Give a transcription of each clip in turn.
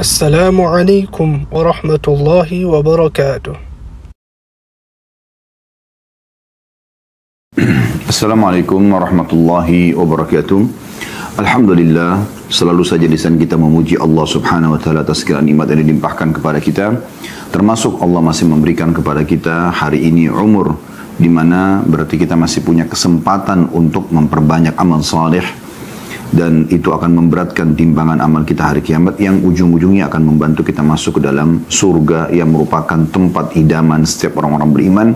Assalamualaikum warahmatullahi wabarakatuh. Assalamualaikum warahmatullahi wabarakatuh. Alhamdulillah, selalu saja lisan kita memuji Allah subhanahu wa ta'ala atas segala nikmat yang dilimpahkan kepada kita. Termasuk Allah masih memberikan kepada kita hari ini umur, di mana berarti kita masih punya kesempatan untuk memperbanyak amal saleh. Dan itu akan memberatkan timbangan amal kita hari kiamat yang ujung-ujungnya akan membantu kita masuk ke dalam surga yang merupakan tempat idaman setiap orang-orang beriman,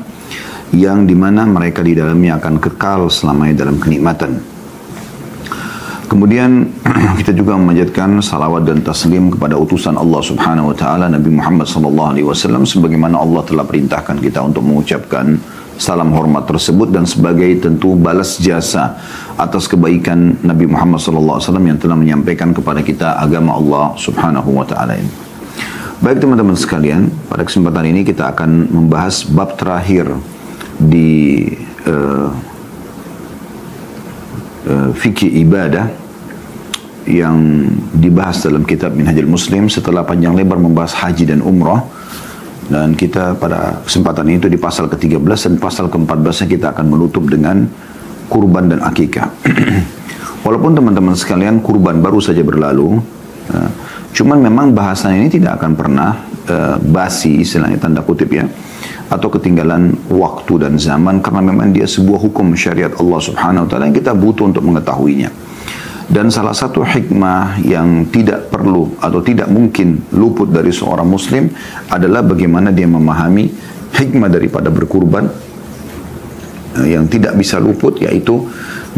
yang dimana mereka di dalamnya akan kekal selamanya dalam kenikmatan. Kemudian kita juga memanjatkan salawat dan taslim kepada utusan Allah subhanahu wa ta'ala Nabi Muhammad sallallahu alaihi wasallam, sebagaimana Allah telah perintahkan kita untuk mengucapkan salam hormat tersebut, dan sebagai tentu balas jasa atas kebaikan Nabi Muhammad sallallahu alaihi wasallam yang telah menyampaikan kepada kita agama Allah subhanahu wa ta'ala ini. Baik teman-teman sekalian, pada kesempatan ini kita akan membahas bab terakhir di fikih ibadah yang dibahas dalam kitab Minhajul Muslim setelah panjang lebar membahas haji dan umrah. Dan kita pada kesempatan itu di pasal ke-13 dan pasal ke-14 kita akan menutup dengan kurban dan akikah. Walaupun teman-teman sekalian kurban baru saja berlalu, cuman memang bahasan ini tidak akan pernah basi, istilahnya tanda kutip ya, atau ketinggalan waktu dan zaman, karena memang dia sebuah hukum syariat Allah subhanahu wa ta'ala yang kita butuh untuk mengetahuinya. Dan salah satu hikmah yang tidak perlu atau tidak mungkin luput dari seorang muslim adalah bagaimana dia memahami hikmah daripada berkurban yang tidak bisa luput, yaitu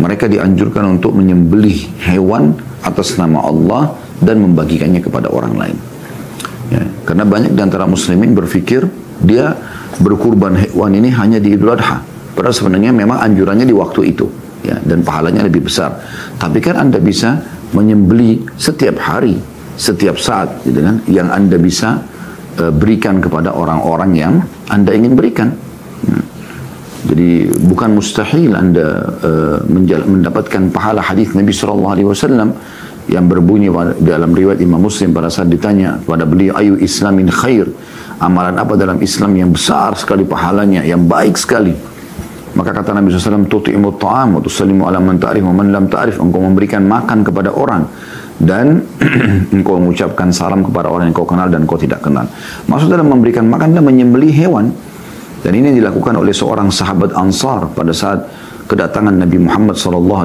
mereka dianjurkan untuk menyembelih hewan atas nama Allah dan membagikannya kepada orang lain. Ya, karena banyak di antara muslimin berpikir dia berkurban hewan ini hanya di Idul Adha, padahal sebenarnya memang anjurannya di waktu itu. Ya, dan pahalanya lebih besar. Tapi kan Anda bisa menyembeli setiap hari, setiap saat, gitu kan, yang Anda bisa berikan kepada orang-orang yang Anda ingin berikan. Jadi bukan mustahil Anda mendapatkan pahala. Hadis Nabi SAW yang berbunyi dalam riwayat Imam Muslim pada saat ditanya kepada beliau, ayu islamin khair, amalan apa dalam Islam yang besar sekali pahalanya, yang baik sekali? Maka kata Nabi SAW, tuti'imut ta'am wa tusallimu ala man ta'rif wa man lam ta'rif, engkau memberikan makan kepada orang dan engkau mengucapkan salam kepada orang yang kau kenal dan kau tidak kenal. Maksud dalam memberikan makan adalah menyembelih hewan. Dan ini dilakukan oleh seorang sahabat Ansar pada saat kedatangan Nabi Muhammad SAW.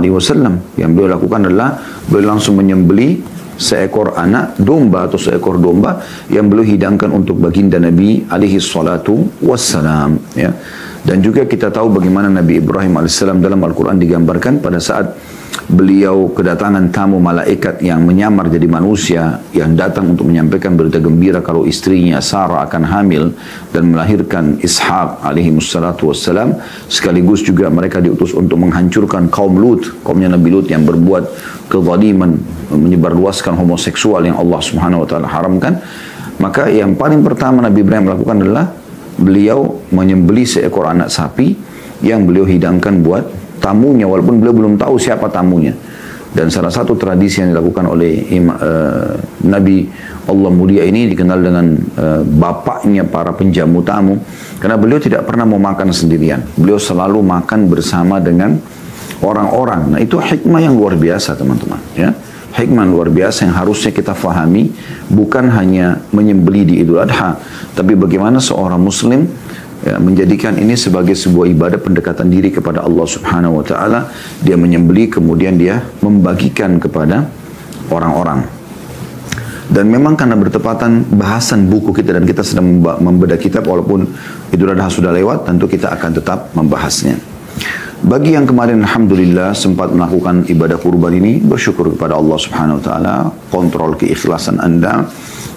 Yang beliau lakukan adalah beliau langsung menyembelih seekor anak domba atau seekor domba yang beliau hidangkan untuk baginda Nabi alaihi salatu wassalam, ya. Dan juga kita tahu bagaimana Nabi Ibrahim alaihissalam dalam Al-Quran digambarkan pada saat beliau kedatangan tamu malaikat yang menyamar jadi manusia, yang datang untuk menyampaikan berita gembira kalau istrinya Sarah akan hamil dan melahirkan Ishak alaihi wassalatu wassalam. Sekaligus juga mereka diutus untuk menghancurkan kaum Lut, kaumnya Nabi Lut yang berbuat kezaliman, menyebarluaskan homoseksual yang Allah subhanahu wa ta'ala haramkan. Maka yang paling pertama Nabi Ibrahim lakukan adalah beliau menyembelih seekor anak sapi yang beliau hidangkan buat tamunya, walaupun beliau belum tahu siapa tamunya. Dan salah satu tradisi yang dilakukan oleh Nabi Allah mulia ini dikenal dengan bapaknya para penjamu tamu, karena beliau tidak pernah mau makan sendirian, beliau selalu makan bersama dengan orang-orang. Nah, itu hikmah yang luar biasa teman-teman, ya. Hikmah luar biasa yang harusnya kita fahami, bukan hanya menyembelih di Idul Adha, tapi bagaimana seorang muslim ya, menjadikan ini sebagai sebuah ibadah pendekatan diri kepada Allah subhanahu wa ta'ala. Dia menyembelih, kemudian dia membagikan kepada orang-orang. Dan memang karena bertepatan bahasan buku kita dan kita sedang membedah kitab, walaupun Idul Adha sudah lewat, tentu kita akan tetap membahasnya. Bagi yang kemarin alhamdulillah sempat melakukan ibadah kurban ini, bersyukur kepada Allah subhanahu wa ta'ala, kontrol keikhlasan Anda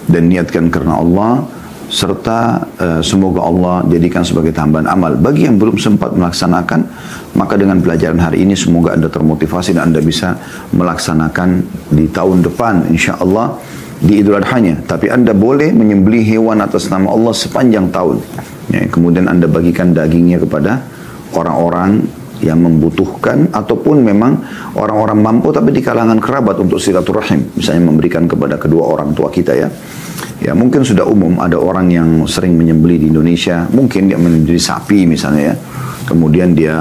dan niatkan karena Allah, serta semoga Allah jadikan sebagai tambahan amal. Bagi yang belum sempat melaksanakan, maka dengan pelajaran hari ini semoga Anda termotivasi dan Anda bisa melaksanakan di tahun depan insyaAllah di Idul Adha-nya. Tapi Anda boleh menyembelih hewan atas nama Allah sepanjang tahun, ya, kemudian Anda bagikan dagingnya kepada orang-orang yang membutuhkan, ataupun memang orang-orang mampu tapi di kalangan kerabat untuk silaturahim, misalnya memberikan kepada kedua orang tua kita ya. Ya mungkin sudah umum ada orang yang sering menyembelih di Indonesia, mungkin dia menyembelih sapi misalnya ya, kemudian dia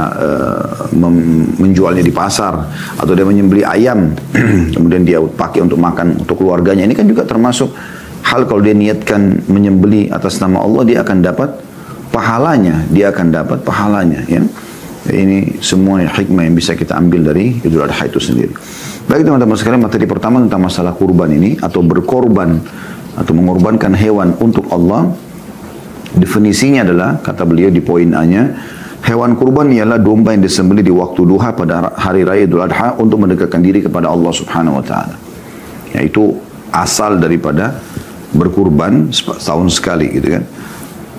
menjualnya di pasar, atau dia menyembelih ayam kemudian dia pakai untuk makan untuk keluarganya. Ini kan juga termasuk hal, kalau dia niatkan menyembelih atas nama Allah, dia akan dapat pahalanya, ya. Ini semua hikmah yang bisa kita ambil dari Idul Adha itu sendiri. Baik teman-teman sekalian, materi pertama tentang masalah kurban ini, atau berkorban atau mengorbankan hewan untuk Allah. Definisinya adalah, kata beliau di poin A-nya, hewan kurban ialah domba yang disembelih di waktu duha pada hari raya Idul Adha untuk mendekatkan diri kepada Allah Subhanahu wa taala. Yaitu asal daripada berkurban setahun sekali gitu kan.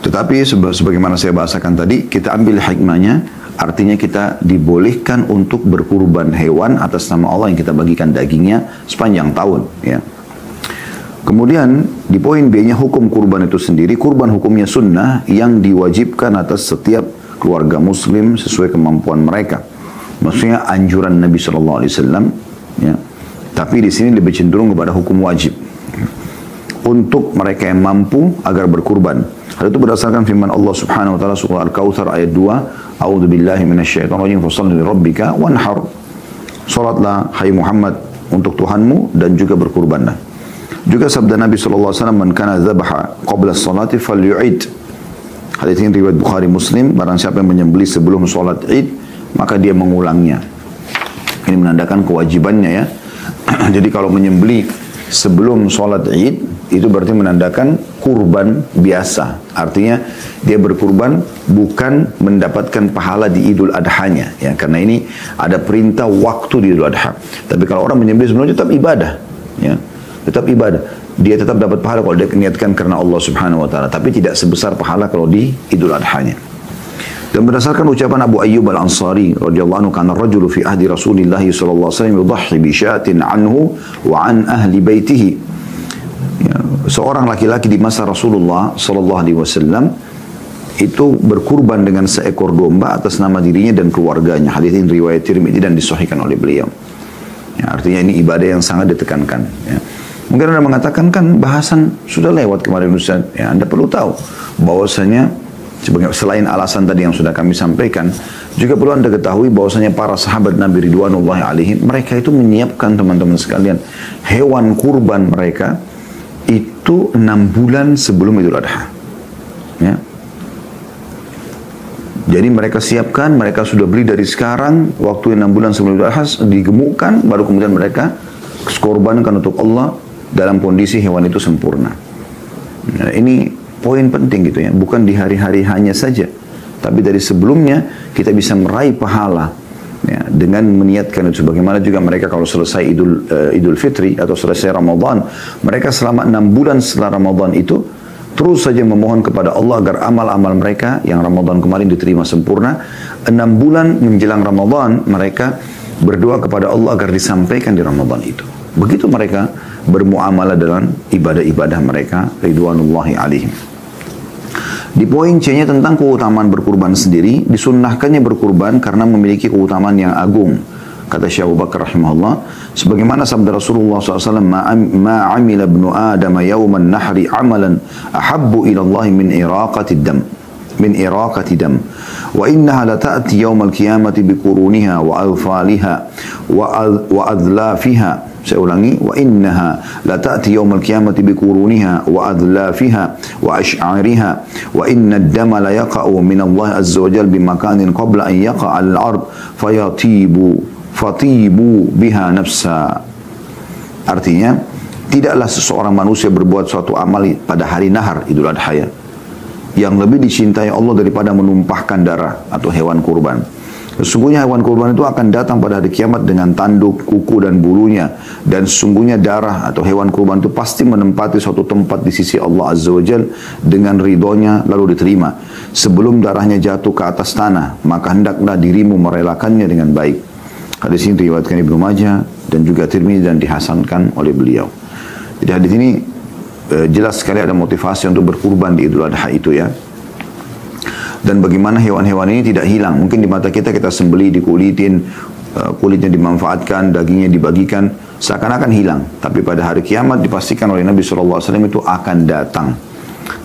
Tetapi sebagaimana saya bahasakan tadi, kita ambil hikmahnya, artinya kita dibolehkan untuk berkurban hewan atas nama Allah yang kita bagikan dagingnya sepanjang tahun ya. Kemudian di poin B-nya, hukum kurban itu sendiri, kurban hukumnya sunnah yang diwajibkan atas setiap keluarga muslim sesuai kemampuan mereka. Maksudnya anjuran Nabi SAW ya. Tapi di sini lebih cenderung kepada hukum wajib untuk mereka yang mampu agar berkurban. Hal itu berdasarkan firman Allah Subhanahu wa taala surah Al-Kautsar ayat 2, A'udzu billahi minasyaitonir rajim, fashalli lirabbika wanhar. Salatlah hai Muhammad untuk Tuhanmu dan juga berkurbanlah. Juga sabda Nabi sallallahu alaihi wasallam, "Man kana dzabaha qabla as-salati falyu'id." Hadis ini riwayat Bukhari Muslim, barang siapa yang menyembelih sebelum salat Id, maka dia mengulangnya. Ini menandakan kewajibannya ya. Jadi kalau menyembelih sebelum sholat Id, itu berarti menandakan kurban biasa. Artinya dia berkurban bukan mendapatkan pahala di Idul Adha-nya ya, karena ini ada perintah waktu di Idul Adha. Tapi kalau orang menyembelih sebelumnya, tetap ibadah ya, tetap ibadah. Dia tetap dapat pahala kalau dia niatkan karena Allah Subhanahu wa taala, tapi tidak sebesar pahala kalau di Idul Adha-nya. Dan berdasarkan ucapan Abu Ayyub Al-Ansari radhiyallahu anhu, kana rajulu fi ahdi Rasulillah sallallahu alaihi wasallam yudhhi bi syatin anhu wa an ahli baitihi. Ya, seorang laki-laki di masa Rasulullah sallallahu alaihi wasallam itu berkurban dengan seekor domba atas nama dirinya dan keluarganya. Hadis ini riwayat Tirmidzi dan disahihkan oleh beliau. Ya, artinya ini ibadah yang sangat ditekankan ya. Mungkin Anda mengatakan, kan bahasan sudah lewat kemarin Ustaz. Ya, Anda perlu tahu bahwasanya selain alasan tadi yang sudah kami sampaikan, juga perlu Anda ketahui bahwasanya para sahabat Nabi Ridwanullahi alaihim, mereka itu menyiapkan teman-teman sekalian hewan kurban mereka itu 6 bulan sebelum Idul Adha. Ya. Jadi mereka siapkan, mereka sudah beli dari sekarang, waktu 6 bulan sebelum Idul Adha digemukkan, baru kemudian mereka korbankan untuk Allah dalam kondisi hewan itu sempurna. Nah, ini poin penting gitu ya, bukan di hari-hari hanya saja, tapi dari sebelumnya kita bisa meraih pahala ya, dengan meniatkan itu. Sebagaimana juga mereka kalau selesai Idul Fitri atau selesai Ramadan, mereka selama 6 bulan setelah Ramadan itu terus saja memohon kepada Allah agar amal-amal mereka yang Ramadan kemarin diterima sempurna. 6 bulan menjelang Ramadan mereka berdoa kepada Allah agar disampaikan di Ramadan itu. Begitu mereka bermuamalah dalam ibadah-ibadah mereka ridwanullahi alaihim. Di poin C-nya tentang keutamaan berkurban sendiri, disunnahkannya berkurban karena memiliki keutamaan yang agung. Kata Syekh Abu Bakar rahimahullah, sebagaimana sabda Rasulullah SAW, ma amila ibnu Adam yawman nahri amalan ahabbu ila Allah min iraqati dam wa innaha la ta'ti yawmal qiyamati biquruniha wa adfaliha wa adlafiha. Saya ulangi, wa innaha la ta'ti yawmal qiyamati biquruniha wa adlafiha wa ash'ariha wa inna ad-dama la yaqa'u min Allah azza wa jalla bimakanin qabla an yaqa'a al-ard fatibu biha nafsa. Artinya, tidaklah seseorang manusia berbuat suatu amal pada hari nahar Idul Adha ya, yang lebih dicintai Allah daripada menumpahkan darah atau hewan kurban. Sesungguhnya hewan kurban itu akan datang pada hari kiamat dengan tanduk, kuku dan bulunya. Dan sesungguhnya darah atau hewan kurban itu pasti menempati suatu tempat di sisi Allah Azza wa Jal dengan ridhonya lalu diterima. Sebelum darahnya jatuh ke atas tanah, maka hendaklah dirimu merelakannya dengan baik. Hadis ini diriwayatkan Ibnu Majah dan juga Tirmidzi dan dihasankan oleh beliau. Jadi hadis ini jelas sekali ada motivasi untuk berkurban di Idul Adha itu ya. dan bagaimana hewan-hewan ini tidak hilang. Mungkin di mata kita sembelih, dikulitin, kulitnya dimanfaatkan, dagingnya dibagikan, seakan-akan hilang. Tapi pada hari kiamat dipastikan oleh Nabi SAW itu akan datang.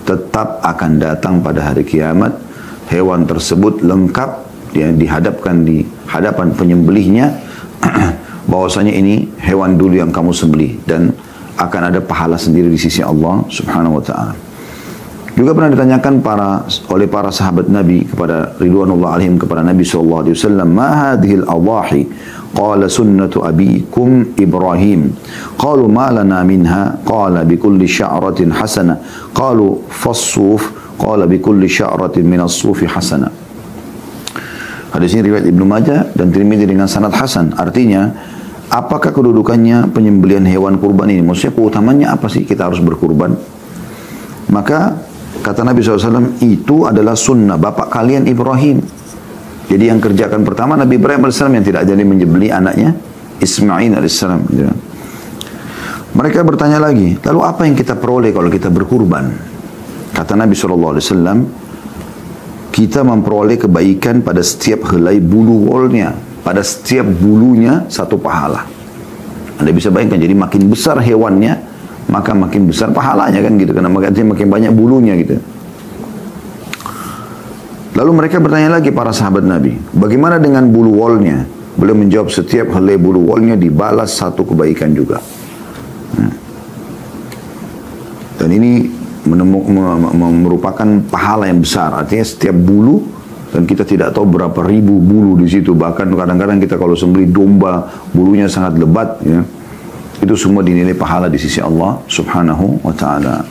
Tetap akan datang pada hari kiamat. Hewan tersebut lengkap, dia dihadapkan di hadapan penyembelihnya, bahwasanya ini hewan dulu yang kamu sembelih, dan akan ada pahala sendiri di sisi Allah Subhanahu wa ta'ala. Juga pernah ditanyakan oleh para sahabat Nabi kepada ridwanullah alaihim kepada Nabi sallallahu alaihi wasallam, "Ma hadhil adahi?" Qala sunnatu abikum Ibrahim. Qalu ma lana minha? Qala bi kulli sya'ratin hasana. Qalu fas-suf. Qala bi kulli sya'ratin min as-sufi hasana. Hadis ini riwayat Ibnu Majah dan Tirmidzi dengan sanad hasan. Artinya, apakah kedudukannya penyembelihan hewan kurban ini? Maksudnya keutamanya apa sih kita harus berkurban? Maka kata Nabi SAW, itu adalah sunnah bapak kalian Ibrahim. Jadi yang kerjakan pertama Nabi Ibrahim AS yang tidak jadi menyembelih anaknya Ismail AS. Mereka bertanya lagi, lalu apa yang kita peroleh kalau kita berkurban? Kata Nabi SAW, kita memperoleh kebaikan pada setiap helai bulu wolnya. Pada setiap bulunya satu pahala. Anda bisa bayangkan, jadi makin besar hewannya, maka makin besar pahalanya kan gitu, karena makin banyak bulunya gitu. Lalu mereka bertanya lagi para sahabat Nabi, bagaimana dengan bulu wolnya? Beliau menjawab, setiap helai bulu wolnya dibalas satu kebaikan juga. Dan ini merupakan pahala yang besar. Artinya setiap bulu, dan kita tidak tahu berapa ribu bulu di situ. Bahkan kadang-kadang kita kalau sembelih domba, bulunya sangat lebat, ya. Itu semua dinilai pahala di sisi Allah Subhanahu wa ta'ala.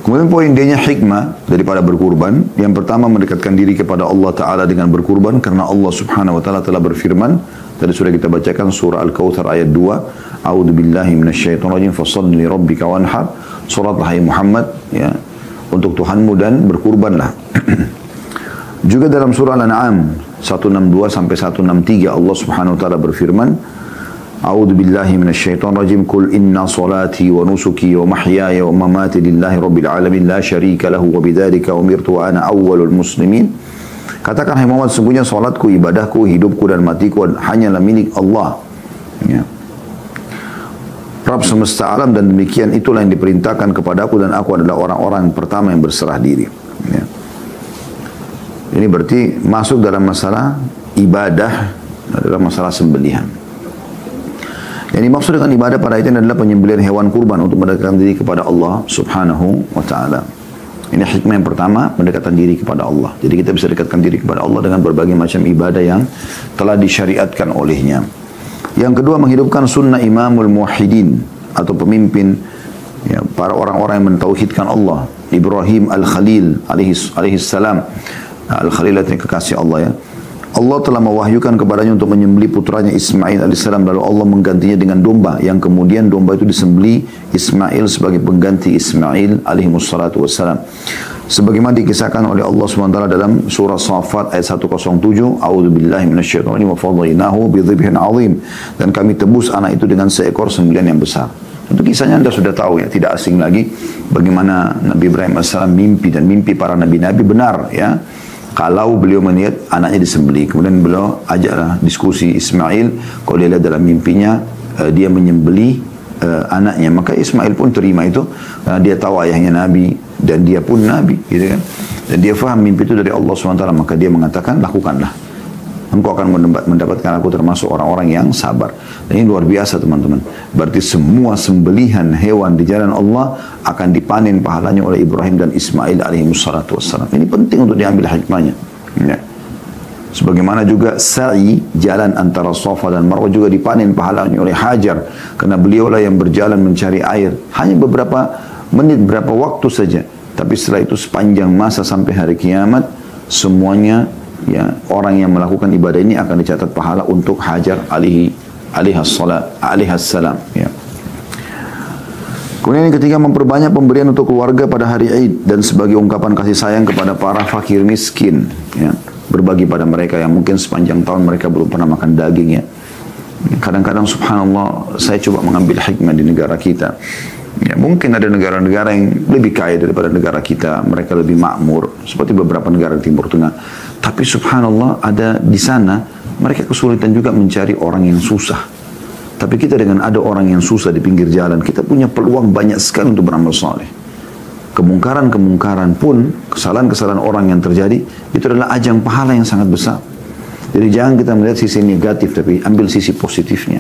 Kemudian poin D-nya hikmah daripada berkurban. Yang pertama, mendekatkan diri kepada Allah Ta'ala dengan berkurban, karena Allah Subhanahu wa ta'ala telah berfirman, tadi sudah kita bacakan surah Al-Kautsar ayat 2, A'udzu billahi minasyaitonir rajim, fashalli li rabbika wanhar. Surat Hai Muhammad, ya, untuk Tuhanmu dan berkurbanlah. Juga dalam surah Al-An'am 162 sampai 163 Allah Subhanahu wa taala berfirman, A'udzu billahi minasyaitonir rajim, qul inna salati wa nusuki wa mahyaya wa mamati lillahi rabbil alamin la syarika lahu wa bidzalika umirtu wa ana awwalul muslimin. Katakan hai Muhammad, sungguhnya salatku, ibadahku, hidupku dan matiku hanyalah milik Allah, ya, Rabb semesta alam, dan demikian itulah yang diperintahkan kepadaku, dan aku adalah orang-orang pertama yang berserah diri. Ya. Ini berarti masuk dalam masalah ibadah, adalah masalah sembelihan. Yang dimaksud dengan ibadah pada itu adalah penyembelihan hewan kurban untuk mendekatkan diri kepada Allah Subhanahu wa ta'ala. Ini hikmah yang pertama, mendekatkan diri kepada Allah. Jadi kita bisa dekatkan diri kepada Allah dengan berbagai macam ibadah yang telah disyariatkan olehnya. Yang kedua, menghidupkan sunnah imamul muwahhidin, atau pemimpin, ya, para orang-orang yang mentauhidkan Allah. Ibrahim al-Khalil alaihi salam. Al-Khalil itu kekasih Allah, ya. Allah telah mewahyukan kepadanya untuk menyembelih putranya Ismail alaihissalam, lalu Allah menggantinya dengan domba, yang kemudian domba itu disembelih Ismail sebagai pengganti Ismail alaihissalatu wassalam. Sebagaimana dikisahkan oleh Allah SWT dalam surah Safat ayat 107, A'udzu billahi minasyaitonir rajim wa fadhainahu bi dhibhin 'azim, dan kami tebus anak itu dengan seekor sembelihan yang besar. Untuk kisahnya Anda sudah tahu, ya, tidak asing lagi bagaimana Nabi Ibrahim AS mimpi, dan mimpi para nabi-nabi benar, ya. Kalau beliau melihat anaknya disembelih, kemudian beliau ajaklah diskusi Ismail, kalau dia lihat dalam mimpinya dia menyembelih anaknya, maka Ismail pun terima itu, karena dia tahu ayahnya nabi dan dia pun nabi, gitu kan. Dan dia faham mimpi itu dari Allah SWT, maka dia mengatakan, lakukanlah, engkau akan mendapatkan aku termasuk orang-orang yang sabar. Dan ini luar biasa, teman-teman. Berarti semua sembelihan hewan di jalan Allah akan dipanen pahalanya oleh Ibrahim dan Ismail alaihissalatu wassalam. Ini penting untuk diambil hikmahnya, ya. Sebagaimana juga sa'i, jalan antara Safa dan Marwah, juga dipanen pahalanya oleh Hajar, karena beliaulah yang berjalan mencari air. Hanya beberapa menit, berapa waktu saja. Tapi setelah itu sepanjang masa sampai hari kiamat, semuanya, ya, orang yang melakukan ibadah ini akan dicatat pahala untuk Hajar alaihassalam, ya. Kemudian yang ketiga, memperbanyak pemberian untuk keluarga pada hari Id, dan sebagai ungkapan kasih sayang kepada para fakir miskin, ya. Berbagi pada mereka yang mungkin sepanjang tahun mereka belum pernah makan daging, ya. Kadang-kadang subhanallah, saya coba mengambil hikmah di negara kita. Ya, mungkin ada negara-negara yang lebih kaya daripada negara kita, mereka lebih makmur, seperti beberapa negara di Timur Tengah. Tapi subhanallah, ada di sana mereka kesulitan juga mencari orang yang susah. Tapi kita dengan ada orang yang susah di pinggir jalan, kita punya peluang banyak sekali untuk beramal saleh. Kemungkaran-kemungkaran pun, kesalahan-kesalahan orang yang terjadi, itu adalah ajang pahala yang sangat besar. Jadi jangan kita melihat sisi negatif, tapi ambil sisi positifnya.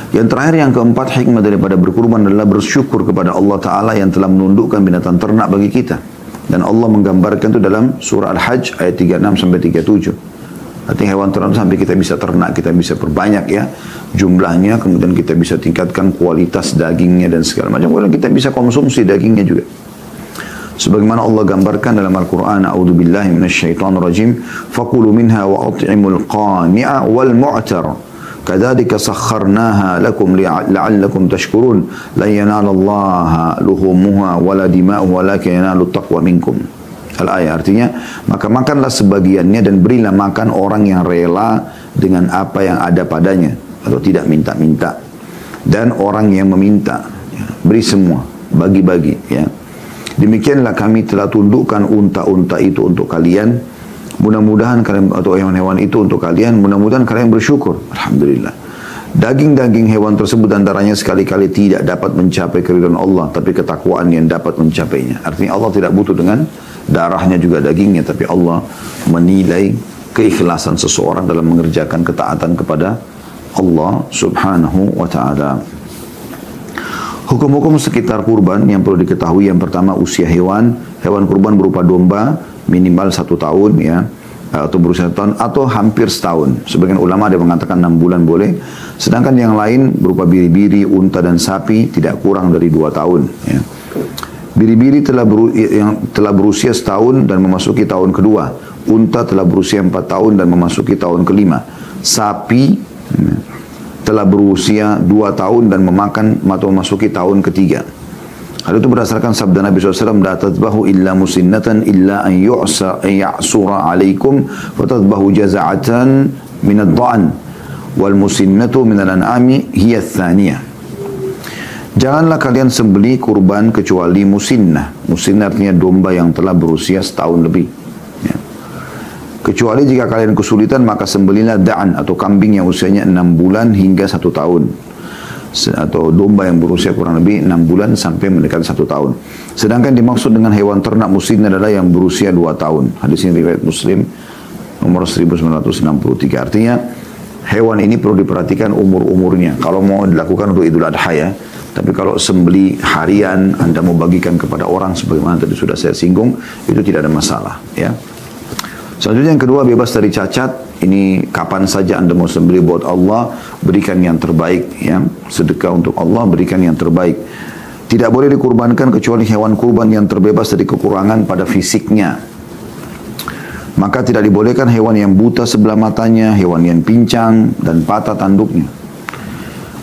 Yang terakhir, yang keempat, hikmah daripada berkurban adalah bersyukur kepada Allah Ta'ala yang telah menundukkan binatang ternak bagi kita. Dan Allah menggambarkan itu dalam surah Al-Hajj ayat 36-37. Artinya hewan ternak sampai kita bisa ternak, kita bisa perbanyak ya jumlahnya, kemudian kita bisa tingkatkan kualitas dagingnya dan segala macam. Kemudian kita bisa konsumsi dagingnya juga. Sebagaimana Allah gambarkan dalam Al-Quran, A'udzubillahi minasyaitonirrajim, faqulu minha wa at'imul qani'a wal mu'tar. كذلك سخرناها لكم لعلكم تشكرون لن ينال الله لحومها ولا دماؤها ولكن ينال التقوى منكم. Al-ayat artinya, maka makanlah sebagiannya dan berilah makan orang yang rela dengan apa yang ada padanya atau tidak minta-minta, dan orang yang meminta, ya, beri semua, bagi-bagi ya. Demikianlah kami telah tundukkan unta-unta itu untuk kalian. Mudah-mudahan kalian, atau hewan-hewan itu untuk kalian, mudah-mudahan kalian bersyukur. Alhamdulillah. Daging-daging hewan tersebut antaranya sekali-kali tidak dapat mencapai keridhaan Allah, tapi ketakwaan yang dapat mencapainya. Artinya Allah tidak butuh dengan darahnya juga dagingnya, tapi Allah menilai keikhlasan seseorang dalam mengerjakan ketaatan kepada Allah Subhanahu wa ta'ala. Hukum-hukum sekitar kurban yang perlu diketahui, yang pertama, usia hewan. Hewan kurban berupa domba minimal 1 tahun ya, atau berusia 1 tahun atau hampir setahun. Sebagian ulama ada yang mengatakan 6 bulan boleh. Sedangkan yang lain berupa biri-biri, unta dan sapi tidak kurang dari 2 tahun ya. Biri-biri yang telah berusia setahun dan memasuki tahun kedua. Unta telah berusia 4 tahun dan memasuki tahun kelima. Sapi ya, telah berusia 2 tahun dan memakan atau memasuki tahun ketiga. Hal itu berdasarkan sabda Nabi SAW, la tadbahu illa musinnatan illa an ya'sura alaikum fatadbahu jaza'atan minad dha'an wal musinnatu minal an'ami hiya thaniyah. Janganlah kalian sembelih kurban kecuali musinnah. Musinnah artinya domba yang telah berusia setahun lebih ya. Kecuali jika kalian kesulitan, maka sembelihlah da'an atau kambing yang usianya 6 bulan hingga 1 tahun. Atau domba yang berusia kurang lebih 6 bulan sampai mendekati 1 tahun. Sedangkan dimaksud dengan hewan ternak musinnah adalah yang berusia 2 tahun. Hadis ini riwayat Muslim nomor 1963. Artinya hewan ini perlu diperhatikan umur-umurnya. Kalau mau dilakukan untuk Idul Adha ya. Tapi kalau sembeli harian, Anda mau bagikan kepada orang sebagaimana tadi sudah saya singgung, itu tidak ada masalah ya. Selanjutnya yang kedua, bebas dari cacat. Ini kapan saja Anda mau sembelih buat Allah, berikan yang terbaik ya. Sedekah untuk Allah, berikan yang terbaik. Tidak boleh dikurbankan kecuali hewan kurban yang terbebas dari kekurangan pada fisiknya. Maka tidak dibolehkan hewan yang buta sebelah matanya, hewan yang pincang dan patah tanduknya,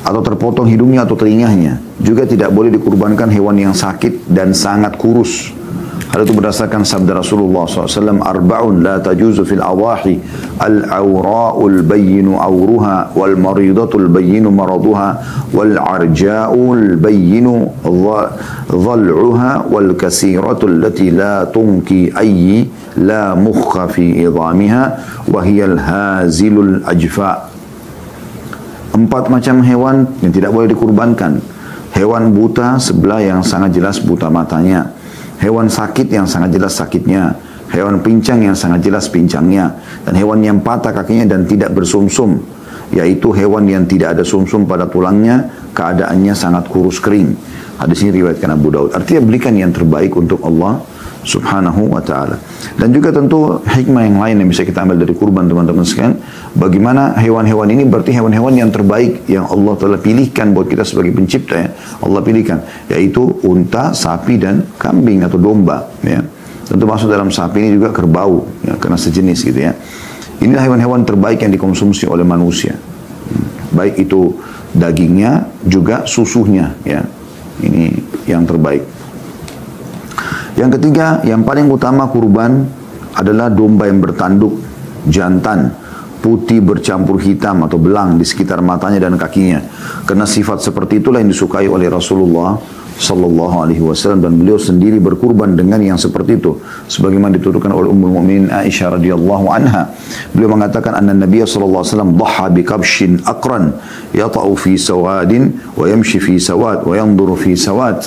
atau terpotong hidungnya atau telinganya. Juga tidak boleh dikurbankan hewan yang sakit dan sangat kurus. Hal itu berdasarkan sabda Rasulullah SAW, arba'un la tajuzu fil awahi al-awra'ul bayyinu awruha wal maridatul bayyinu maraduha wal arja'ul bayyinu dhal'uha wal kasiratul lati la tunki ayyi la mukha fi idhamiha wa hiya al-hazilul ajfa'. 4 macam hewan yang tidak boleh dikurbankan. Hewan buta sebelah yang sangat jelas buta matanya. Hewan sakit yang sangat jelas sakitnya. Hewan pincang yang sangat jelas pincangnya. Dan hewan yang patah kakinya dan tidak bersumsum, yaitu hewan yang tidak ada sumsum pada tulangnya, keadaannya sangat kurus kering. Hadis ini riwayatkan Abu Daud. Artinya berikan yang terbaik untuk Allah Subhanahu wa ta'ala. Dan juga tentu hikmah yang lain yang bisa kita ambil dari kurban teman-teman sekalian, bagaimana hewan-hewan ini berarti hewan-hewan yang terbaik yang Allah telah pilihkan buat kita sebagai pencipta ya. Allah pilihkan, yaitu unta, sapi dan kambing atau domba ya. Tentu masuk dalam sapi ini juga kerbau ya, karena sejenis gitu ya. Inilah hewan-hewan terbaik yang dikonsumsi oleh manusia. Baik itu dagingnya juga susunya ya. Ini yang terbaik. Yang ketiga, yang paling utama kurban adalah domba yang bertanduk, jantan, putih bercampur hitam atau belang di sekitar matanya dan kakinya. Karena sifat seperti itulah yang disukai oleh Rasulullah sallallahu alaihi wasallam, dan beliau sendiri berkurban dengan yang seperti itu. Sebagaimana dituturkan oleh Ummul Mukminin Aisyah radhiyallahu anha. Beliau mengatakan anna Nabiy sallallahu alaihi wasallam dhaha bi kabshin aqran yata'u fi sawadin wa yamshi fi sawad wa yanzuru fi sawad.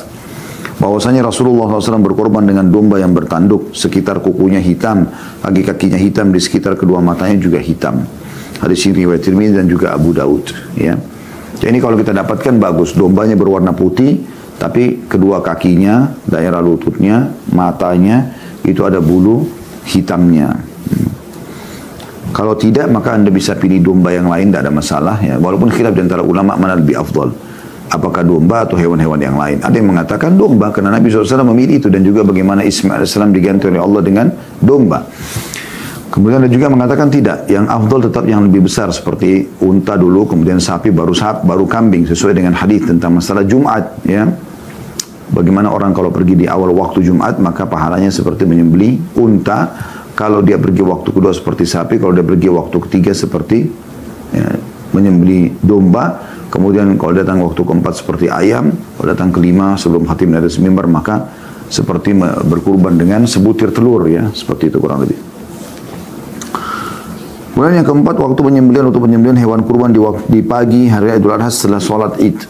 Bahwasanya Rasulullah SAW berkorban dengan domba yang bertanduk, sekitar kukunya hitam, kaki-kakinya hitam, di sekitar kedua matanya juga hitam. Hadis ini riwayat Tirmidzi dan juga Abu Daud. Ya. Jadi kalau kita dapatkan bagus, dombanya berwarna putih, tapi kedua kakinya, daerah lututnya, matanya itu ada bulu hitamnya. Kalau tidak, maka Anda bisa pilih domba yang lain, tidak ada masalah. Ya. Walaupun khilaf di antara ulama mana lebih afdal. Apakah domba atau hewan-hewan yang lain? Ada yang mengatakan domba karena Nabi SAW memilih itu, dan juga bagaimana Ismail AS diganti oleh Allah dengan domba. Kemudian ada juga mengatakan tidak, yang afdal tetap yang lebih besar seperti unta dulu, kemudian sapi, baru kambing, sesuai dengan hadis tentang masalah Jumat. Ya, bagaimana orang kalau pergi di awal waktu Jumat maka pahalanya seperti menyembeli unta. Kalau dia pergi waktu kedua seperti sapi, kalau dia pergi waktu ketiga seperti menyembeli domba. Kemudian kalau datang waktu keempat seperti ayam, kalau datang kelima sebelum khatib dari mimbar maka seperti berkurban dengan sebutir telur, ya, seperti itu kurang lebih. Kemudian yang keempat, waktu penyembelihan untuk penyembelihan hewan kurban di pagi hari Idul Adha setelah sholat Id.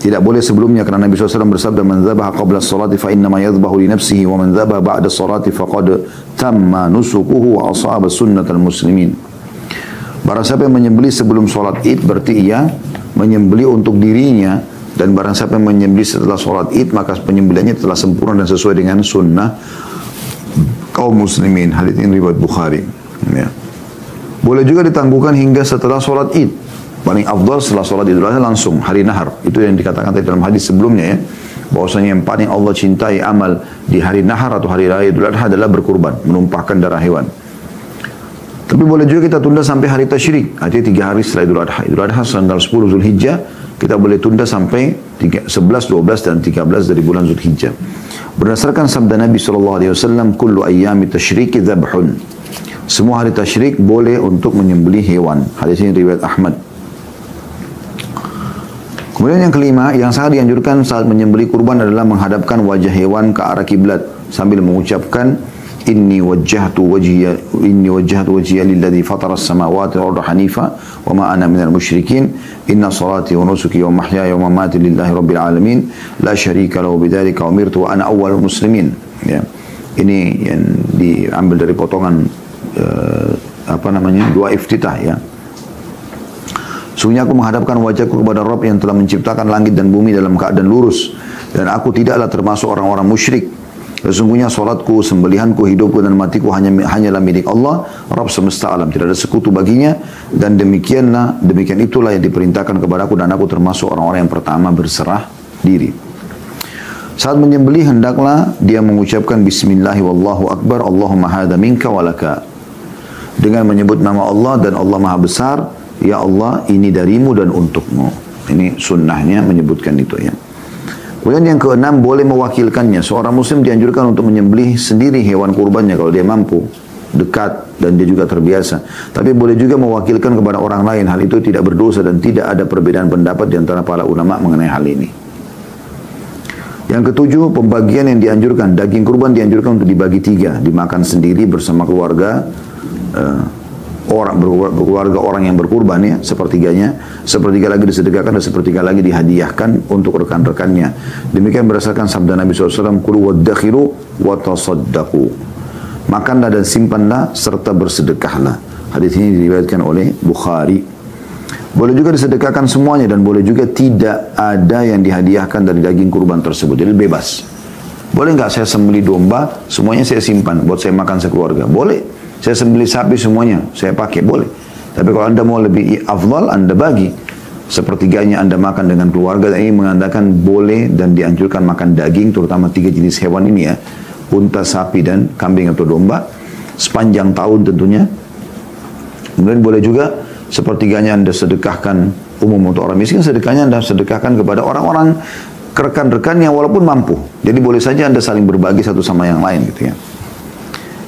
Tidak boleh sebelumnya, karena Nabi SAW bersabda, "Man dzabaha qabla as-salati fa innama yadhbahu li nafsihi wa man dzabaha ba'da as-salati faqad tamma nusukuhu wa asaba sunnatal muslimin." Barang siapa yang menyembelih sebelum sholat Id berarti ia menyembelih untuk dirinya, dan barang siapa yang menyembelih setelah sholat Id maka penyembelihannya telah sempurna dan sesuai dengan sunnah kaum muslimin. Hadits ini riwayat Bukhari. Ya. Boleh juga ditangguhkan hingga setelah sholat Id. Paling afdal setelah sholat Idul Adha langsung hari nahar. Itu yang dikatakan tadi dalam hadis sebelumnya, ya. Bahwasanya yang paling Allah cintai amal di hari nahar atau hari raya Idul Adha adalah berkurban, menumpahkan darah hewan. Tapi boleh juga kita tunda sampai hari tasyrik, artinya 3 hari setelah Idul Adha. Idul Adha tanggal 10 Zulhijjah, kita boleh tunda sampai 11, 12, dan 13 dari bulan Zulhijjah. Berdasarkan sabda Nabi SAW, "Kullu ayyami tasyriki dzabhun." Semua hari tasyrik boleh untuk menyembelih hewan. Hadis ini riwayat Ahmad. Kemudian yang kelima, yang sangat dianjurkan saat menyembelih kurban adalah menghadapkan wajah hewan ke arah kiblat sambil mengucapkan, Inni wajjahtu wajhiya lilladzi fatara as-samawati wal arda hanifa wa ma ana minal musyrikin inna salati wa nusuki wa mahyaya wa mamati lillahi rabbil alamin la syarika lahu bidzalika umirtu wa ana awwalul muslimin. Ya. Ini yang diambil dari potongan doa iftitah, ya. Sungguhnya aku menghadapkan wajahku kepada Rabb yang telah menciptakan langit dan bumi dalam keadaan lurus, dan aku tidaklah termasuk orang-orang musyrik. Sesungguhnya salatku, sembelihanku, hidupku dan matiku hanyalah milik Allah, Rabb semesta alam, tidak ada sekutu baginya, dan demikian itulah yang diperintahkan kepadaku, dan aku termasuk orang-orang yang pertama berserah diri. Saat menyembelih hendaklah dia mengucapkan bismillahi wallahu akbar, Allahumma hadza minka walaka. Dengan menyebut nama Allah dan Allah Maha Besar, ya Allah ini darimu dan untukmu. Ini sunnahnya menyebutkan itu, ya. Kemudian yang keenam, boleh mewakilkannya. Seorang muslim dianjurkan untuk menyembelih sendiri hewan kurbannya kalau dia mampu, dekat, dan dia juga terbiasa. Tapi boleh juga mewakilkan kepada orang lain. Hal itu tidak berdosa dan tidak ada perbedaan pendapat di antara para ulama mengenai hal ini. Yang ketujuh, pembagian yang dianjurkan. Daging kurban dianjurkan untuk dibagi 3. Dimakan sendiri bersama keluarga, berkeluarga orang yang berkurban, ya, sepertiganya, sepertiga lagi disedekahkan, dan sepertiga lagi dihadiahkan untuk rekan-rekannya. Demikian berdasarkan sabda Nabi SAW, "Kulu waddakhiru wa tasaddaqu." Makanlah dan simpanlah serta bersedekahlah. Hadis ini diriwayatkan oleh Bukhari. Boleh juga disedekahkan semuanya, dan boleh juga tidak ada yang dihadiahkan dari daging kurban tersebut. Jadi bebas. Boleh nggak saya sembelih domba, semuanya saya simpan buat saya makan sekeluarga? Boleh. Saya sembelih sapi semuanya, saya pakai, boleh. Tapi kalau Anda mau lebih afdal, Anda bagi. Sepertiganya Anda makan dengan keluarga, dan ini mengatakan boleh dan dianjurkan makan daging, terutama 3 jenis hewan ini, ya. Unta, sapi, dan kambing atau domba. Sepanjang tahun tentunya. Kemudian boleh juga sepertiganya Anda sedekahkan umum untuk orang miskin, sedekahnya Anda sedekahkan kepada orang-orang rekan-rekan yang walaupun mampu. Jadi boleh saja Anda saling berbagi satu sama yang lain, gitu, ya.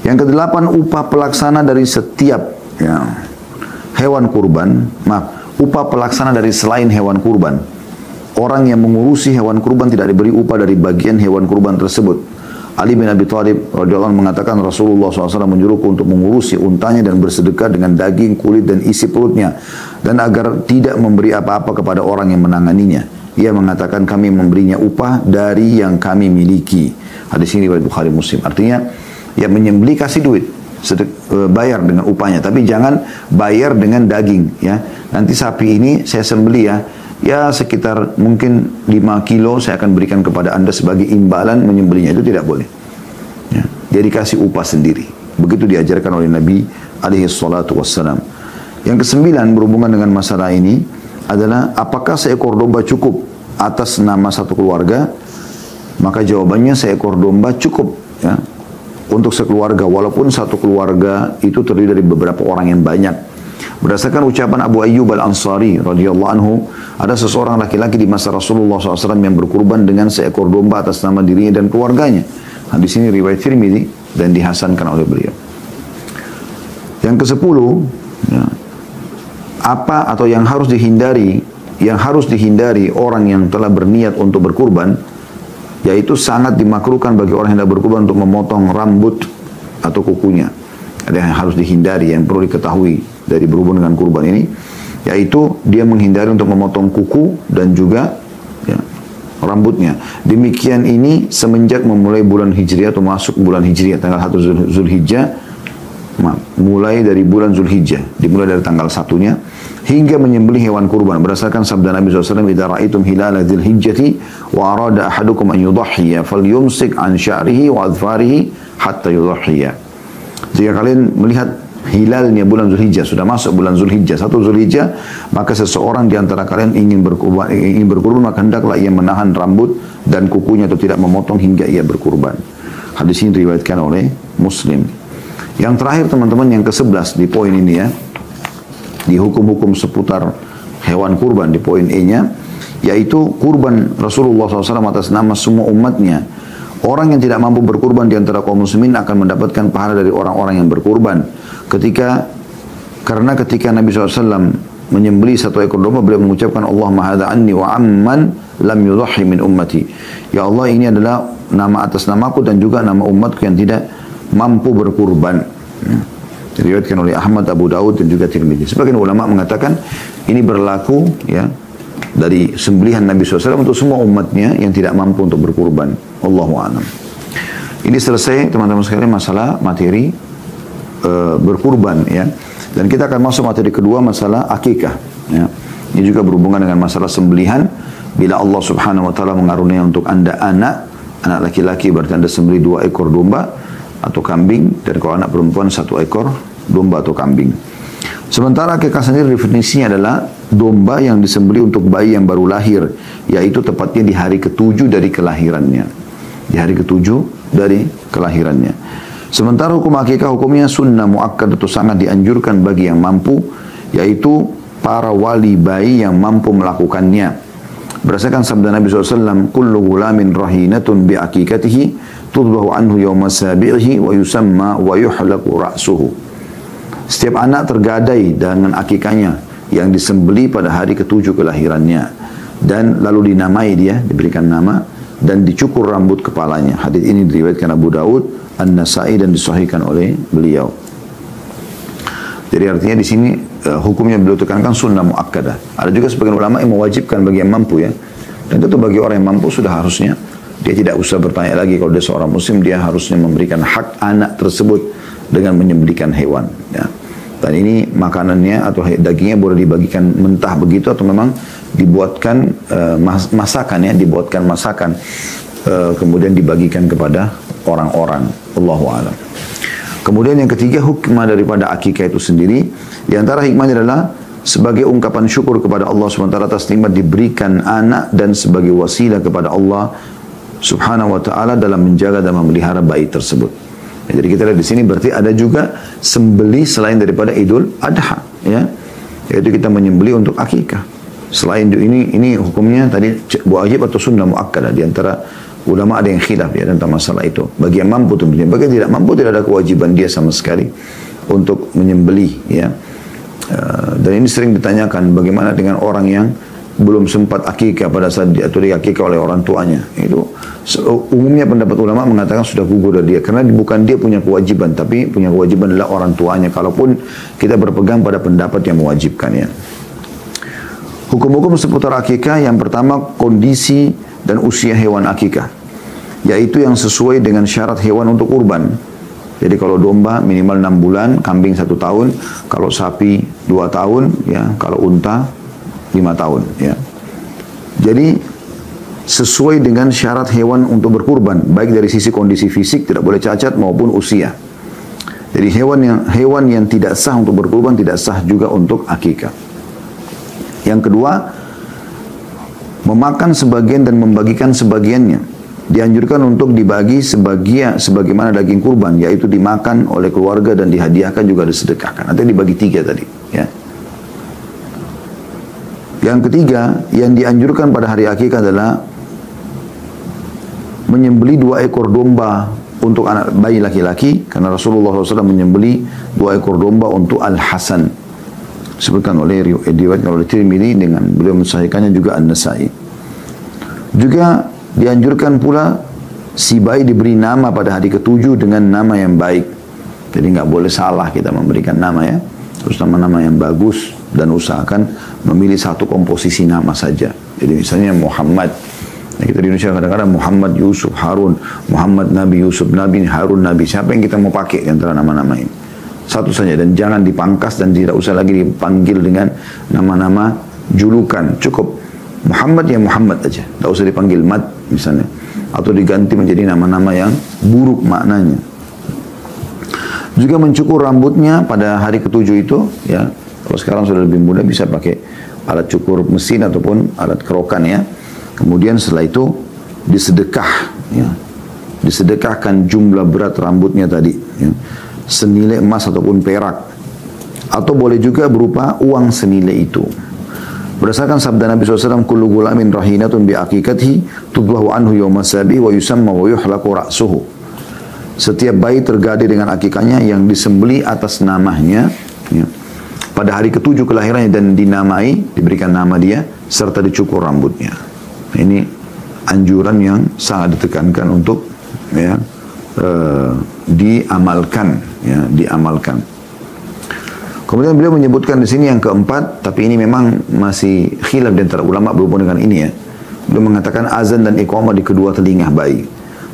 Yang kedelapan, upah pelaksana dari setiap, ya, hewan kurban, upah pelaksana dari selain hewan kurban. Orang yang mengurusi hewan kurban tidak diberi upah dari bagian hewan kurban tersebut. Ali bin Abi Thalib radhiyallahu anhu mengatakan Rasulullah SAW menyuruhku untuk mengurusi untanya dan bersedekah dengan daging, kulit dan isi perutnya, dan agar tidak memberi apa-apa kepada orang yang menanganinya. Ia mengatakan kami memberinya upah dari yang kami miliki. Hadis ini riwayat Bukhari Muslim. Artinya ya menyembelih kasih duit, bayar dengan upahnya, tapi jangan bayar dengan daging. Ya, nanti sapi ini saya sembelih ya sekitar mungkin 5 kilo saya akan berikan kepada anda sebagai imbalan menyembelihnya, itu tidak boleh. Ya, dia dikasih upah sendiri. Begitu diajarkan oleh Nabi alaihi salatu wassalam. Yang kesembilan berhubungan dengan masalah ini adalah apakah seekor domba cukup atas nama satu keluarga? Maka jawabannya seekor domba cukup ya, untuk sekeluarga, walaupun satu keluarga itu terdiri dari beberapa orang yang banyak. Berdasarkan ucapan Abu Ayyub Al-Ansari radhiyallahu anhu, ada seseorang laki-laki di masa Rasulullah SAW yang berkurban dengan seekor domba atas nama dirinya dan keluarganya. Hadis ini riwayat Tirmidzi dan dihasankan oleh beliau. Yang ke-10, ya, apa atau yang harus dihindari orang yang telah berniat untuk berkurban, yaitu sangat dimakruhkan bagi orang yang hendak berkurban untuk memotong rambut atau kukunya. Ada yang harus dihindari, yang perlu diketahui dari berhubungan dengan kurban ini, yaitu dia menghindari untuk memotong kuku dan juga ya, rambutnya. Demikian ini semenjak memulai bulan Hijriah atau masuk bulan Hijriah tanggal 1 Zulhijjah, mulai dari bulan Zulhijjah, dimulai dari tanggal 1-nya hingga menyembelih hewan kurban. Berdasarkan sabda Nabi SAW, "Idza ra'aitum hilala dzulhijjati wa arada ahadukum an yudhhiya falyumsik an sya'rihi wa adfarihi hatta yudhhiya." Jika kalian melihat hilalnya bulan Zulhijjah, sudah masuk bulan Zulhijjah, 1 Zulhijjah, maka seseorang di antara kalian ingin berkurban, maka hendaklah ia menahan rambut dan kukunya atau tidak memotong hingga ia berkurban. Hadis ini diriwayatkan oleh Muslim. Yang terakhir teman-teman, yang ke-11 di poin ini ya, di hukum-hukum seputar hewan kurban di poin E-nya, yaitu kurban Rasulullah SAW atas nama semua umatnya. Orang yang tidak mampu berkurban di antara kaum muslimin akan mendapatkan pahala dari orang-orang yang berkurban. Karena ketika Nabi SAW menyembelih satu ekor domba, beliau mengucapkan Allahumma hadza anni wa amman lam yudhhi min ummati. Ya Allah, ini adalah nama atas namaku dan juga nama umatku yang tidak mampu berkurban. Diriwayatkan oleh Ahmad, Abu Daud dan juga Tirmidzi. Sebagian ulama mengatakan ini berlaku ya dari sembelihan Nabi SAW untuk semua umatnya yang tidak mampu untuk berkurban. Allahu a'lam. Ini selesai teman-teman sekalian masalah materi berkurban ya. Dan kita akan masuk materi kedua, masalah akikah ya. Ini juga berhubungan dengan masalah sembelihan. Bila Allah Subhanahu wa taala mengaruniai untuk Anda anak laki-laki, berarti Anda sembelih 2 ekor domba atau kambing, dan kalau anak perempuan 1 ekor domba atau kambing. Sementara akikah sendiri definisinya adalah domba yang disembelih untuk bayi yang baru lahir, yaitu tepatnya di hari ke-7 dari kelahirannya. Di hari ke-7 dari kelahirannya. Sementara hukum akikah hukumnya sunnah muakkad atau sangat dianjurkan bagi yang mampu, yaitu para wali bayi yang mampu melakukannya. Berdasarkan sabda Nabi SAW, "Kullu gulamin rahinatun bi akikatihi tudbahu anhu yawma sabi'ihi wa yusamma wa yuhlaqu ra'suhu." Setiap anak tergadai dengan akikahnya yang disembelih pada hari ke-7 kelahirannya, dan lalu dinamai dia, diberikan nama dan dicukur rambut kepalanya. Hadis ini diriwayatkan Abu Daud, An-Nasa'i dan disahihkan oleh beliau. Jadi artinya di sini hukumnya beliau tekankan sunnah muakkadah. Ada juga sebagian ulama yang mewajibkan bagi yang mampu ya. Dan tentu bagi orang yang mampu sudah harusnya dia tidak usah bertanya lagi, kalau dia seorang muslim dia harusnya memberikan hak anak tersebut dengan menyembelihkan hewan ya. Dan ini makanannya atau dagingnya boleh dibagikan mentah begitu atau memang dibuatkan masakan ya, dibuatkan masakan kemudian dibagikan kepada orang-orang. Allahu a'lam. Kemudian yang ketiga, hikmah daripada akikah itu sendiri, di antara hikmahnya adalah sebagai ungkapan syukur kepada Allah SWT atas nikmat diberikan anak dan sebagai wasilah kepada Allah Subhanahu wa taala dalam menjaga dan memelihara bayi tersebut. Jadi kita lihat di sini berarti ada juga sembelih selain daripada Idul Adha ya. Yaitu kita menyembelih untuk akikah. Selain ini hukumnya tadi wajib atau sunnah muakkadah. Di antara ulama ada yang khilaf ya tentang masalah itu. Bagi yang mampu tentunya, bagi yang tidak mampu tidak ada kewajiban dia sama sekali untuk menyembelih ya. Dan ini sering ditanyakan bagaimana dengan orang yang belum sempat akikah pada saat diatur akikah oleh orang tuanya. Itu umumnya pendapat ulama mengatakan sudah gugur dari dia, karena bukan dia punya kewajiban, tapi punya kewajiban adalah orang tuanya. Kalaupun kita berpegang pada pendapat yang mewajibkannya. Hukum-hukum seputar akikah, yang pertama kondisi dan usia hewan akikah, yaitu yang sesuai dengan syarat hewan untuk kurban. Jadi kalau domba minimal 6 bulan, kambing 1 tahun, kalau sapi 2 tahun, ya, kalau unta 5 tahun, ya. Jadi sesuai dengan syarat hewan untuk berkurban, baik dari sisi kondisi fisik tidak boleh cacat maupun usia. Jadi hewan yang tidak sah untuk berkurban tidak sah juga untuk akikah. Yang kedua, memakan sebagian dan membagikan sebagiannya. Dianjurkan untuk dibagi sebagaimana daging kurban, yaitu dimakan oleh keluarga dan dihadiahkan juga disedekahkan. Nanti dibagi 3 tadi, ya. Yang ketiga, yang dianjurkan pada hari akikah adalah menyembeli 2 ekor domba untuk anak bayi laki-laki, karena Rasulullah SAW menyembeli 2 ekor domba untuk Al-Hasan. Disebutkan oleh riwayat oleh Tirmidzi dengan beliau mensahihkannya juga An-Nasa'i. Juga dianjurkan pula si bayi diberi nama pada hari ke-7 dengan nama yang baik. Jadi nggak boleh salah kita memberikan nama, ya. Terus nama-nama yang bagus, dan usahakan memilih satu komposisi nama saja. Jadi misalnya Muhammad. Nah, kita di Indonesia kadang-kadang Muhammad Yusuf Harun, Muhammad Nabi Yusuf Nabi, Harun Nabi. Siapa yang kita mau pakai antara nama-nama ini? Satu saja, dan jangan dipangkas dan tidak usah lagi dipanggil dengan nama-nama julukan. Cukup Muhammad ya Muhammad aja, tidak usah dipanggil Mat misalnya, atau diganti menjadi nama-nama yang buruk maknanya. Juga mencukur rambutnya pada hari ke-7 itu, ya. Kalau sekarang sudah lebih mudah, bisa pakai alat cukur mesin ataupun alat kerokan, ya. Kemudian setelah itu disedekah, ya. Disedekahkan jumlah berat rambutnya tadi, ya. Senilai emas ataupun perak, atau boleh juga berupa uang senilai itu. Berdasarkan sabda Nabi SAW, kullu gulamin rahinatun bi aqiqatihi tudlahu anhu yawma sabi wa yusamma wa yuhlaku ra'suhu. Setiap bayi tergade dengan akikahnya yang disembeli atas namanya, ya, pada hari ke-7 kelahirannya, dan dinamai, diberikan nama dia, serta dicukur rambutnya. Ini anjuran yang sangat ditekankan untuk, ya, diamalkan, ya, diamalkan. Kemudian beliau menyebutkan di sini yang keempat, tapi ini memang masih khilaf di antara ulama berhubung dengan ini, ya. Beliau mengatakan azan dan iqamah di kedua telinga bayi.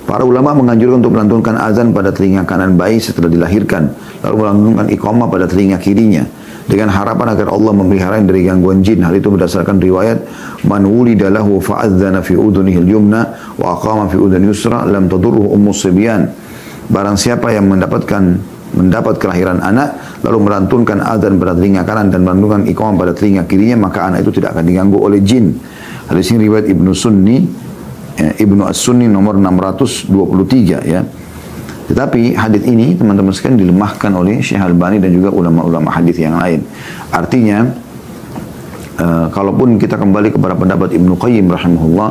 Para ulama menganjurkan untuk melantunkan azan pada telinga kanan bayi setelah dilahirkan, lalu melantunkan iqamah pada telinga kirinya, dengan harapan agar Allah memelihara dari gangguan jin. Hal itu berdasarkan riwayat, man wulida lahu fa'adzana fi udhunihi al-yumna wa aqama fi udhuni yusra lam tadurruhu ummus sibyan. Barang siapa yang mendapat kelahiran anak, lalu melantunkan azan pada telinga kanan dan melantunkan iqamah pada telinga kirinya, maka anak itu tidak akan diganggu oleh jin. Hadis ini riwayat Ibnu Sunni, Ibnu As-Sunni nomor 623, ya. Tetapi hadis ini teman-teman sekalian dilemahkan oleh Syekh Albani dan juga ulama-ulama hadis yang lain. Artinya, kalaupun kita kembali kepada pendapat Ibnu Qayyim rahimahullah,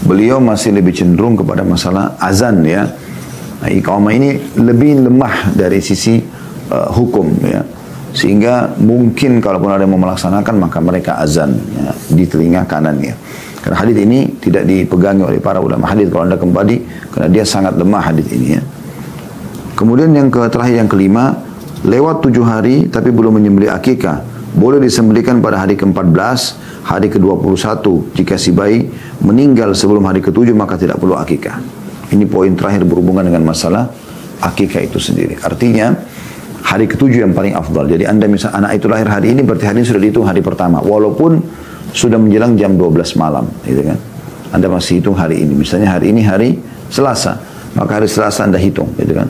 beliau masih lebih cenderung kepada masalah azan, ya. Nah, iqamah ini lebih lemah dari sisi hukum, ya. Sehingga mungkin kalaupun ada yang mau melaksanakan, maka mereka azan, ya, di telinga kanannya. Karena hadis ini tidak dipegangi oleh para ulama hadis kalau Anda kembali, karena dia sangat lemah hadis ini, ya. Kemudian yang terakhir, yang kelima, lewat 7 hari tapi belum menyembelih akikah, boleh disembelihkan pada hari ke-14, hari ke-21. Jika si bayi meninggal sebelum hari ke-7, maka tidak perlu akikah. Ini poin terakhir berhubungan dengan masalah akikah itu sendiri. Artinya hari ke-7 yang paling afdal. Jadi Anda misal anak itu lahir hari ini, berarti hari ini sudah dihitung hari pertama, walaupun sudah menjelang jam 12 malam, gitu kan. Anda masih hitung hari ini. Misalnya hari ini hari Selasa, maka hari Selasa Anda hitung, gitu kan.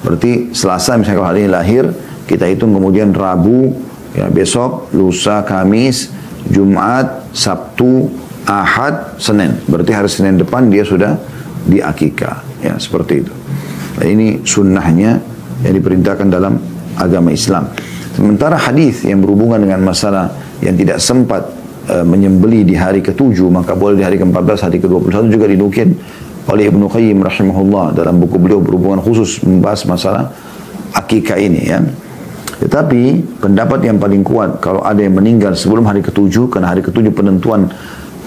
Berarti Selasa misalnya kalau hari ini lahir, kita hitung, kemudian Rabu, ya, besok, lusa, Kamis, Jumat, Sabtu, Ahad, Senin. Berarti hari Senin depan dia sudah di akikah, ya, seperti itu. Nah, ini sunnahnya yang diperintahkan dalam agama Islam. Sementara hadis yang berhubungan dengan masalah yang tidak sempat menyembeli di hari ke-7, maka boleh di hari ke-14, hari ke-21 juga dinukil oleh Ibnu Qayyim rahimahullah dalam buku beliau berhubungan khusus membahas masalah akikah ini, ya. Tetapi pendapat yang paling kuat, kalau ada yang meninggal sebelum hari ke-7, karena hari ke-7 penentuan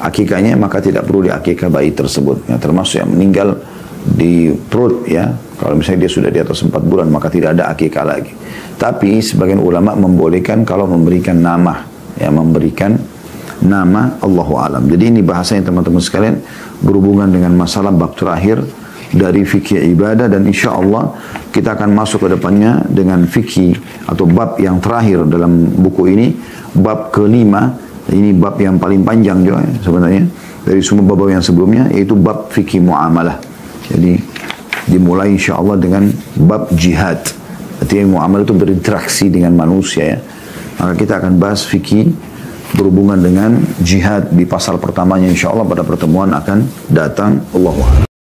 akikahnya, maka tidak perlu diakikah bayi tersebut. Ya, termasuk yang meninggal di perut, ya. Kalau misalnya dia sudah di atas 4 bulan, maka tidak ada akikah lagi. Tapi sebagian ulama membolehkan kalau memberikan nama, ya, memberikan nama, Allahu alam. Jadi ini bahasanya teman-teman sekalian berhubungan dengan masalah bab terakhir dari fikih ibadah, dan insya Allah kita akan masuk ke depannya dengan fikih atau bab yang terakhir dalam buku ini, bab kelima. Ini bab yang paling panjang juga ya, sebenarnya dari semua bab yang sebelumnya, yaitu bab fikih muamalah. Jadi dimulai insya Allah dengan bab jihad. Artinya muamalah itu berinteraksi dengan manusia, ya. Maka kita akan bahas fikih berhubungan dengan jihad di pasal pertamanya insya Allah pada pertemuan akan datang. Allahu a'lam.